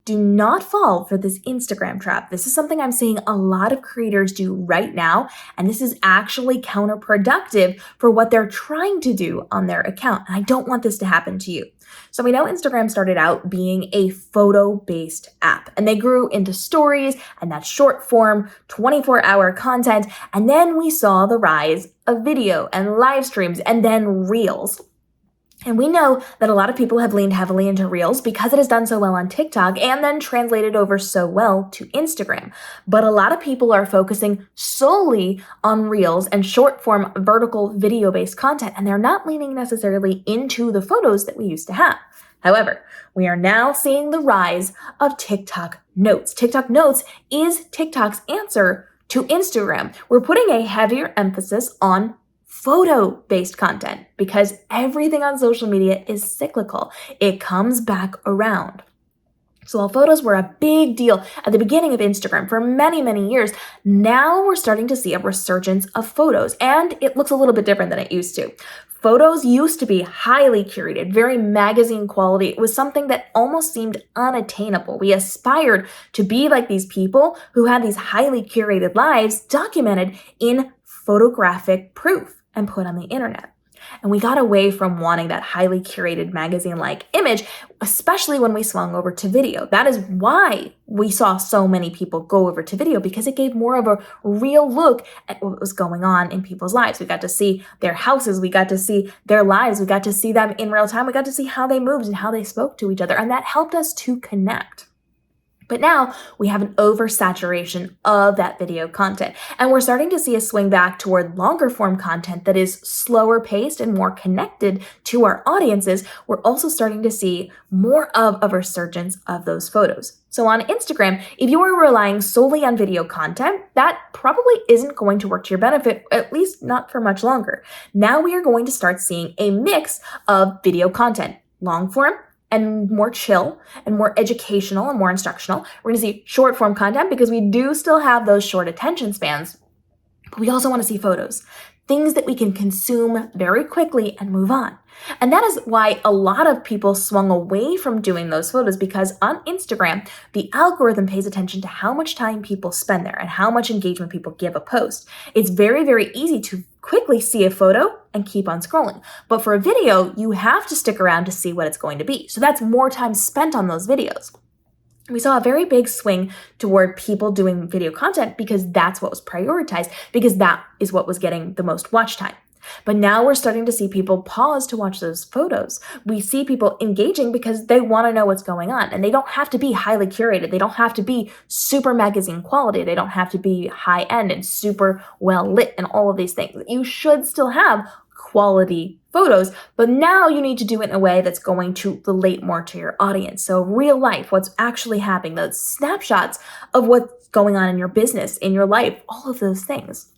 do not fall for this Instagram trap. This is something I'm seeing a lot of creators do right now, and this is actually counterproductive for what they're trying to do on their account. And I don't want this to happen to you. So we know Instagram started out being a photo-based app, and they grew into stories and that short form 24-hour content. And then we saw the rise of video and live streams and then reels. And we know that a lot of people have leaned heavily into Reels because it has done so well on TikTok and then translated over so well to Instagram. But a lot of people are focusing solely on Reels and short form vertical video-based content, and they're not leaning necessarily into the photos that we used to have. However, we are now seeing the rise of TikTok Notes. TikTok Notes is TikTok's answer to Instagram. We're putting a heavier emphasis on photo-based content because everything on social media is cyclical. It comes back around. So while photos were a big deal at the beginning of Instagram for many, many years, now we're starting to see a resurgence of photos, and it looks a little bit different than it used to. Photos used to be highly curated, very magazine quality. It was something that almost seemed unattainable. We aspired to be like these people who had these highly curated lives documented in photographic proof and put on the internet. And we got away from wanting that highly curated magazine-like image, especially when we swung over to video. That is why we saw so many people go over to video, because it gave more of a real look at what was going on in people's lives. We got to see their houses, we got to see their lives, we got to see them in real time, we got to see how they moved and how they spoke to each other, and that helped us to connect. But now we have an oversaturation of that video content, and we're starting to see a swing back toward longer form content that is slower paced and more connected to our audiences. We're also starting to see more of a resurgence of those photos. So on Instagram, if you are relying solely on video content, that probably isn't going to work to your benefit, at least not for much longer. Now we are going to start seeing a mix of video content, long form, and more chill and more educational and more instructional. We're going to see short form content because we do still have those short attention spans, but we also want to see photos, things that we can consume very quickly and move on. And that is why a lot of people swung away from doing those photos, because on Instagram, the algorithm pays attention to how much time people spend there and how much engagement people give a post. It's very, very easy to quickly see a photo and keep on scrolling. But for a video, you have to stick around to see what it's going to be. So that's more time spent on those videos. We saw a very big swing toward people doing video content because that's what was prioritized, because that is what was getting the most watch time. But now we're starting to see people pause to watch those photos. We see people engaging because they want to know what's going on, and they don't have to be highly curated. They don't have to be super magazine quality. They don't have to be high end and super well lit and all of these things. You should still have quality photos, but now you need to do it in a way that's going to relate more to your audience. So real life, what's actually happening, those snapshots of what's going on in your business, in your life, all of those things.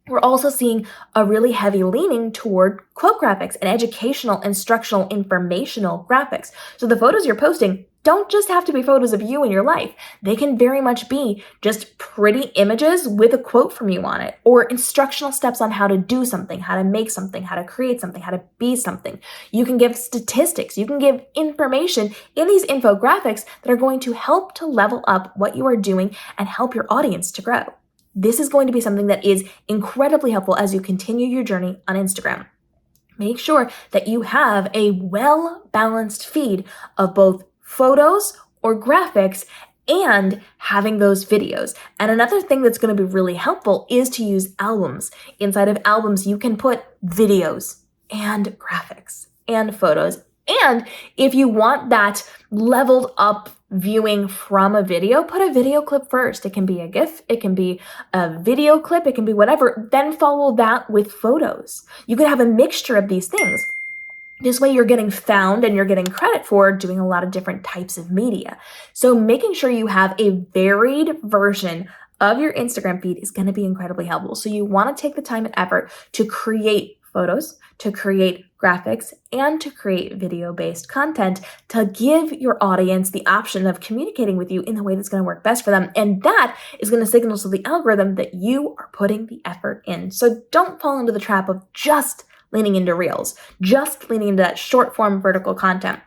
We're also seeing a really heavy leaning toward quote graphics and educational, instructional, informational graphics. So the photos you're posting don't just have to be photos of you in your life. They can very much be just pretty images with a quote from you on it, or instructional steps on how to do something, how to make something, how to create something, how to be something. You can give statistics, you can give information in these infographics that are going to help to level up what you are doing and help your audience to grow. This is going to be something that is incredibly helpful as you continue your journey on Instagram. Make sure that you have a well-balanced feed of both photos or graphics and having those videos. And another thing that's going to be really helpful is to use albums. Inside of albums, you can put videos and graphics and photos. And if you want that leveled up viewing from a video, put a video clip first. It can be a GIF, it can be a video clip, it can be whatever. Then follow that with photos. You could have a mixture of these things. This way you're getting found and you're getting credit for doing a lot of different types of media. So making sure you have a varied version of your Instagram feed is going to be incredibly helpful. So you want to take the time and effort to create photos, to create graphics, and to create video-based content to give your audience the option of communicating with you in the way that's going to work best for them. And that is going to signal to the algorithm that you are putting the effort in. So don't fall into the trap of just leaning into Reels, just leaning into that short form vertical content.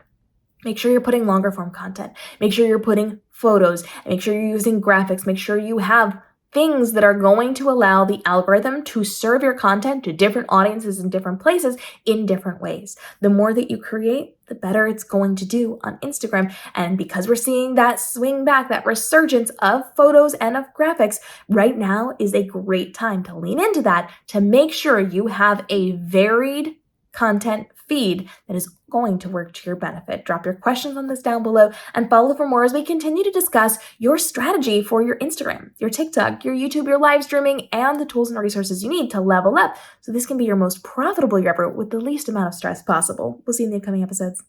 Make sure you're putting longer form content. Make sure you're putting photos. Make sure you're using graphics. Make sure you have things that are going to allow the algorithm to serve your content to different audiences in different places in different ways. The more that you create, the better it's going to do on Instagram. And because we're seeing that swing back, that resurgence of photos and of graphics, right now is a great time to lean into that, to make sure you have a varied content feed that is going to work to your benefit. Drop your questions on this down below and follow for more as we continue to discuss your strategy for your Instagram, your TikTok, your YouTube, your live streaming, and the tools and resources you need to level up so this can be your most profitable year ever with the least amount of stress possible. We'll see you in the upcoming episodes.